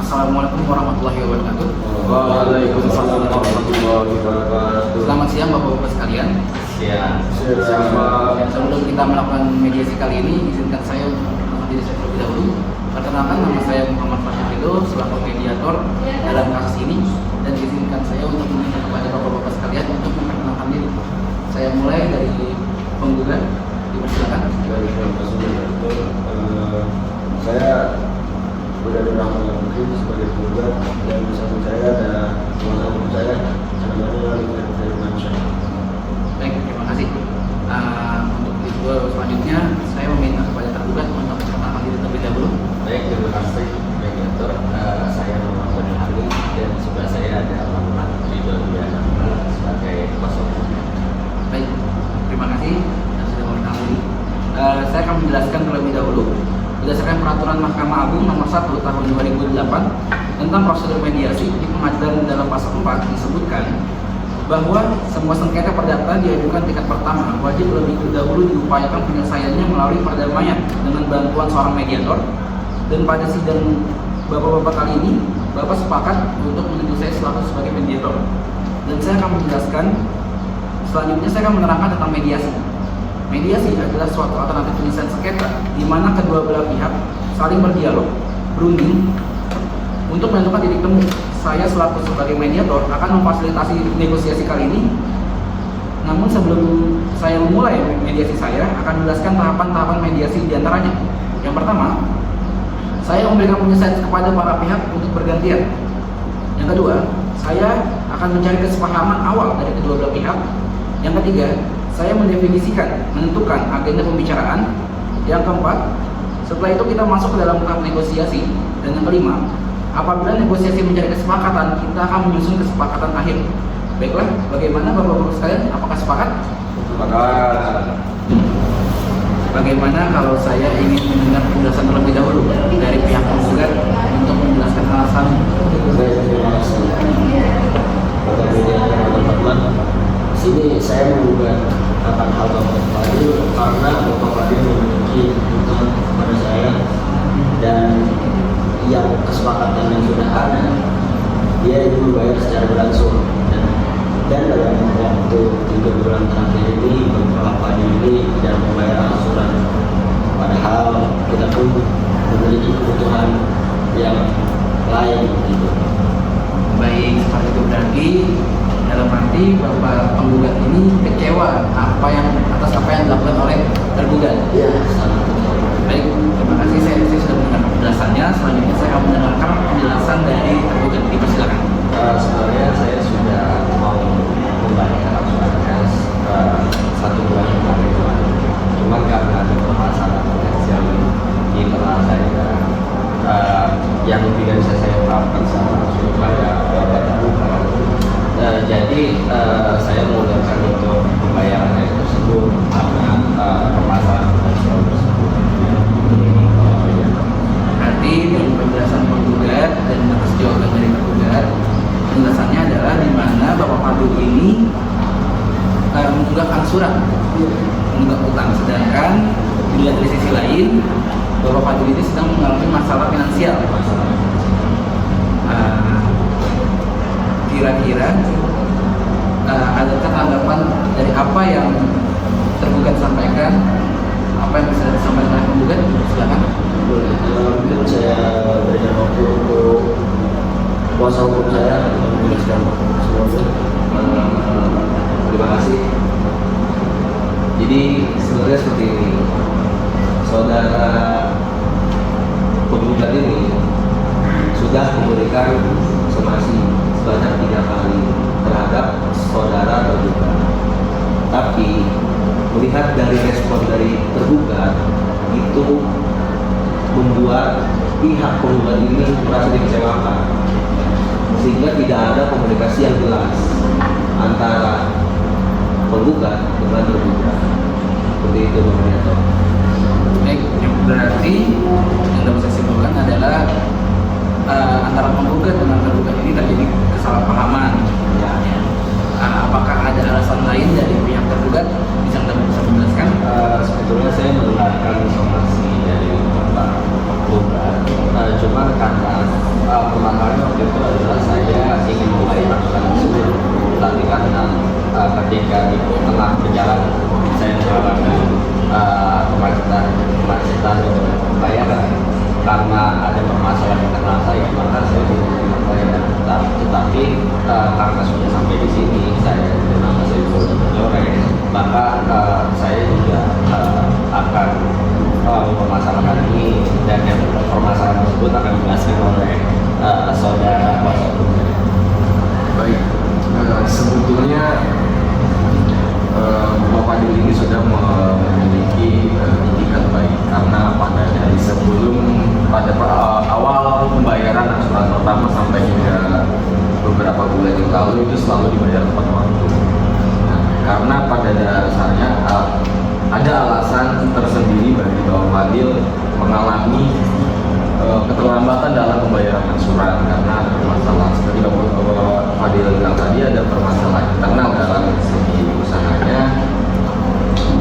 Assalamualaikum warahmatullahi wabarakatuh. Waalaikumsalam warahmatullahi wabarakatuh. Selamat siang Bapak-Bapak sekalian. Siang. Sebelum kita melakukan mediasi kali ini, izinkan saya untuk mengenalkan diri saya terlebih dahulu. Perkenalkan, nama saya Muhammad Fasyafidho selaku mediator dalam kasus ini, dan izinkan saya untuk meminta kepada Bapak-Bapak sekalian untuk memperkenalkan diri. Saya mulai dari penggugat, dipersilakan. Saya Budi Rahman mungkin sebagai penggugat, dan di samping saya ada kuasa hukum saya namanya Alif Firmansyah. Baik, terima kasih. Untuk itu selanjutnya saya meminta kepada tergugat untuk memperkenalkan diri terlebih dahulu. Baik, terima kasih mediator. Saya Muhammad Ali dan sebelah saya ada Muhammad Ridho sebagai kuasa hukum. Baik, terima kasih dan sudah memperkenalkan diri. Saya akan menjelaskan terlebih dahulu berdasarkan peraturan Mahkamah Agung nomor 1 tahun 2008 tentang prosedur mediasi di pengadilan dalam pasal 4 disebutkan bahwa semua sengketa perdata diajukan tingkat pertama wajib lebih dahulu diupayakan penyelesaiannya melalui perdamaian dengan bantuan seorang mediator. Dan pada sidang Bapak-Bapak kali ini, Bapak sepakat untuk menunjuk saya selaku sebagai mediator. Dan saya akan menjelaskan, selanjutnya saya akan menerangkan tentang mediasi. Mediasi adalah suatu alternatif penyelesaian sengketa di mana kedua belah pihak saling berdialog, berunding untuk menentukan titik temu. Saya selaku sebagai mediator akan memfasilitasi negosiasi kali ini. Namun sebelum saya memulai mediasi, saya akan menjelaskan tahapan-tahapan mediasi diantaranya. Yang pertama, saya memberikan penyelesaian kepada para pihak untuk bergantian. Yang kedua, saya akan mencari kesepahaman awal dari kedua belah pihak. Yang ketiga, saya mendefinisikan, menentukan agenda pembicaraan. Yang keempat, setelah itu kita masuk ke dalam tahap negosiasi. Dan yang kelima, apabila negosiasi mencari kesepakatan, kita akan menyusun kesepakatan akhir. Baiklah, bagaimana Bapak-Bapak sekalian? Apakah sepakat? Sepakat. Bagaimana kalau saya ingin mendengar penjelasan terlebih dahulu dari pihak penggugat untuk menjelaskan alasan? Terima kasih. Pada mediator atau Fatman, di sini saya menggugat akan hal Bapak Fadil karena Bapak Fadil memiliki kebutuhan kepada saya, dan yang kesepakatan yang sudah ada, dia itu membayar secara berlangsung, dan dalam waktu 3 bulan terakhir ini Bapak Fadil ini tidak membayar angsuran, padahal kita pun memiliki kebutuhan yang lain gitu. Baik, seperti itu berarti dalam arti Bapak penggugat ini kecewa atas apa yang dilakukan oleh tergugat. Iya, sangat. Baik, terima kasih. Saya sudah mendengar penjelasannya. Selanjutnya saya akan mendengarkan penjelasan dari tergugat. Dipersilakan. Sebenarnya saya sudah mau membayar angsurannya 1 bulan kemarin. Cuma karena ada permasalahan yang di internal saya, yang tidak bisa saya ungkapkan supaya Bapak tahu. Jadi saya mengundurkan untuk pembayaran tersebut karena permasalahan finansial tersebut. Berarti dari penjelasan penggugat dan atas jawaban dari tergugat, penjelasannya adalah di mana Bapak Fadil ini menunggak angsuran, menunggak utang, sedangkan dilihat dari sisi lain Bapak Fadil ini sedang mengalami masalah finansial. Kira-kira adakah tanggapan dari apa yang tergugat sampaikan, apa yang bisa disampaikan oleh penggugat? Silakan. Boleh. Mungkin saya berikan waktu untuk kuasa hukum saya untuk menjelaskan semuanya. Terima kasih. Jadi sebenarnya seperti ini, saudara penggugat ini sudah memberikan somasi sebanyak 3 kali terhadap saudara tergugat. Tapi melihat dari respon dari tergugat itu membuat pihak penggugat ini merasa dikecewakan, sehingga tidak ada komunikasi yang jelas antara penggugat dengan tergugat. Seperti itu, Bang Mediator. Baik, yang berarti yang dapat saya simpulkan adalah antara penggugat dengan tergugat ini terjadi kesalahpahaman. Apakah ada alasan lain dari pihak tergugat? Bisa menjelaskan? Sebetulnya saya mendengarkan somasi dari Bapak penggugat, cuma karena mempermasalahkan ini, dan yang permasalahan tersebut akan dijelaskan oleh saudara kuasa hukum. Baik, sebetulnya Bapak Fadil ini sudah memiliki itikat baik, karena dari sebelum awal pembayaran angsuran pertama sampai hingga beberapa bulan yang lalu itu selalu dibayar tepat waktu. Nah, karena pada dasarnya ada alasan tersendiri bagi Bapak Fadil mengalami keterlambatan dalam pembayaran angsuran, karena ada permasalahan seperti Bapak Fadil bilang tadi, ada permasalahan internal dalam segi usahanya.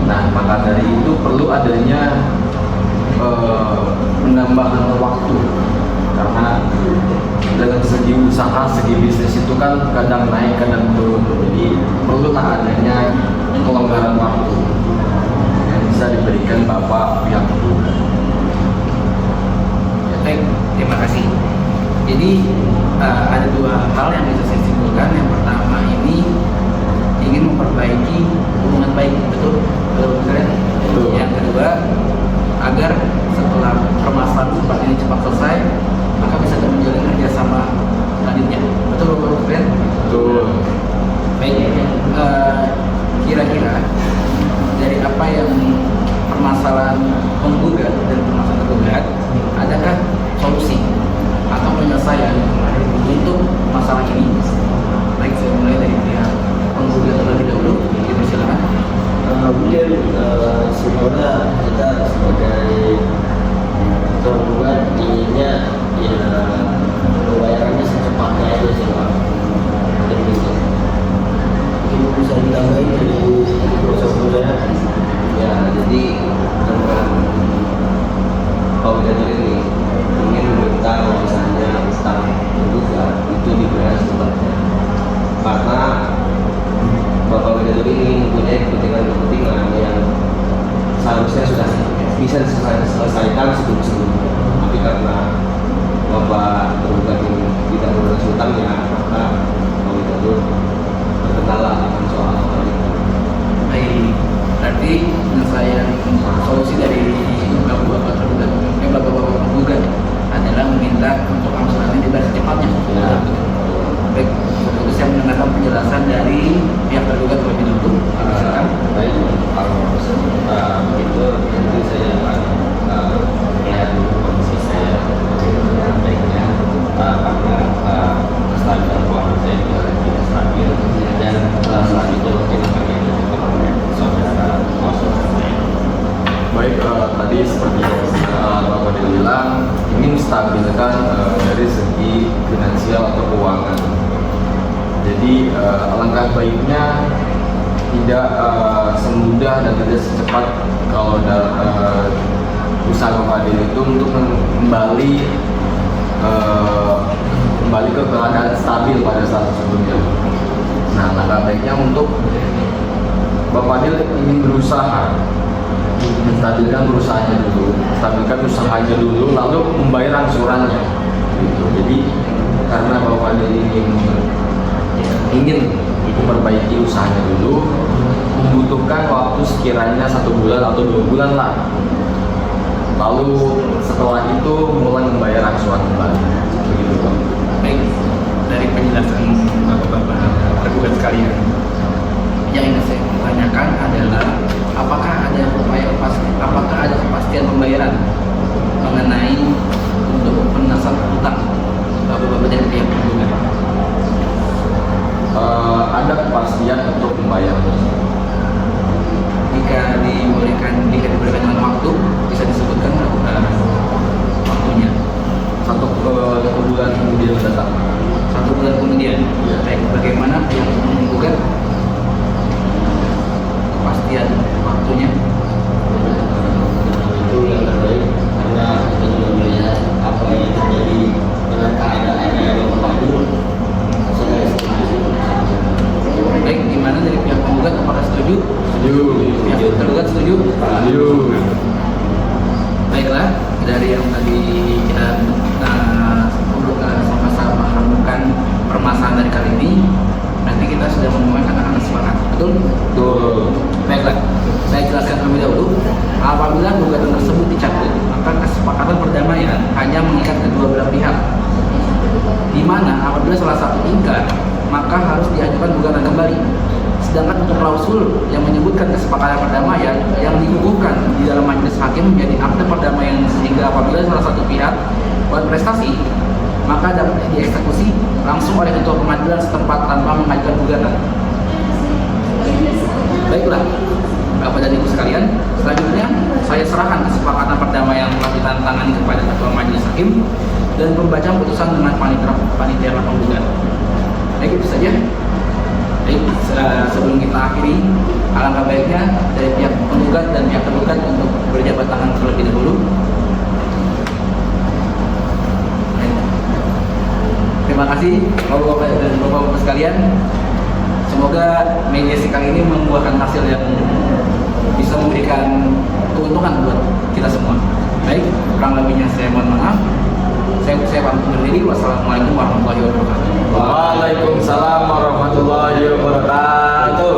Nah, maka dari itu perlu adanya penambahan waktu, karena dalam segi usaha, segi bisnis itu kan kadang naik kadang turun, jadi perlulah adanya kelonggaran waktu yang bisa diberikan Bapak pihak tergugat. Baik, terima kasih. Jadi ada dua hal yang bisa saya simpulkan. Yang pertama ini ingin memperbaiki hubungan baik, betul? Betul. Yang kedua, agar setelah permasalahan seperti ini cepat selesai, maka bisa menjalin kerjasama selanjutnya. Betul, Bapak? Betul. Baik, kira-kira dari apa yang permasalahan penggugat dan permasalahan tergugat, adakah solusi atau penyelesaian untuk masalah ini? Baik, saya mulai dari pihak penggugat terlebih dahulu. Silakan. Mungkin sebenarnya kita sebagai tergugat inginnya ya pembayarannya secepatnya aja sih Pak. Mungkin gitu. Mungkin bisa ditambahin dari proses saya. Ya, jadi dengan Fadil ini ingin meminta misalnya utang tergugat itu dibayar secepatnya, karena Bapak Fadil ini mempunyai kepentingan yang seharusnya sudah bisa diselesaikan sebelum-sebelumnya, tapi karena Bapak tergugat ini tidak melunasi hutangnya, maka Bapak itu terkendala akan soal itu. Baik, berarti penyelesaian solusi dari bapak-bapak tergugat, bapak-bapak penggugat adalah meminta untuk angsurannya dibayar secepatnya. Ya. Baik, untuk saya mendengarkan penjelasan dari pihak tergugat terlebih dahulu. Silakan. Baik, kalau begitu nanti saya akan melihat dulu kondisi saya yang baiknya, karena kestabilan keuangan saya juga tidak stabil, dan selanjutnya mungkin akan dilakukan oleh saudara kuasa saya. Baik, tadi seperti Bapak Fadil bilang, ingin stabilkan dari segi finansial atau keuangan. Jadi alangkah baiknya tidak semudah dan tidak secepat kalau usaha Bapak Fadil itu untuk kembali ke keadaan stabil pada saat sebelumnya. Nah, alangkah baiknya untuk Bapak Fadil ingin berusaha menstabilkan usahanya dulu, lalu membayar angsurannya. Gitu. Jadi karena Bapak Fadil ingin memperbaiki usahanya dulu, membutuhkan waktu sekiranya 1 bulan atau 2 bulan lah. Lalu setelah itu mulai membayar angsuran kembali. Begitu, Pak. Baik, dari penjelasan bapak-bapak tergugat sekalian, yang ingin saya tanyakan adalah apakah ada kepastian pembayaran mengenai untuk pelunasan utang bapak-bapak dari pihak tergugat? Ada kepastian untuk membayar. Jika diberikan dengan waktu, bisa disebutkan waktunya? 1 bulan kemudian datang. 1 bulan kemudian. Ya. Baik, bagaimana yang menggugat kepastian waktunya? Itu klausul yang menyebutkan kesepakatan perdamaian yang dikukuhkan di dalam majelis hakim menjadi akte perdamaian, sehingga apabila salah satu pihak buat prestasi maka dapat dieksekusi langsung oleh ketua pengadilan setempat tanpa mengajukan gugatan. Baiklah, Bapak dan Ibu sekalian, selanjutnya saya serahkan kesepakatan perdamaian yang telah ditandatangani kepada ketua majelis hakim dan pembacaan putusan dengan panitia penggugat. Baik, itu saja. Baik, sebelum kita akhiri, alangkah baiknya dari pihak penggugat dan pihak tergugat untuk berjabat tangan terlebih dahulu. Baik. Terima kasih Bapak-Bapak dan Bapak-Bapak sekalian. Semoga mediasi kali ini membuahkan hasil yang bisa memberikan keuntungan buat kita semua. Baik, kurang lebihnya saya mohon maaf. Saya pamit undur diri. Wassalamualaikum warahmatullahi wabarakatuh. Waalaikumsalam warahmatullahi wabarakatuh.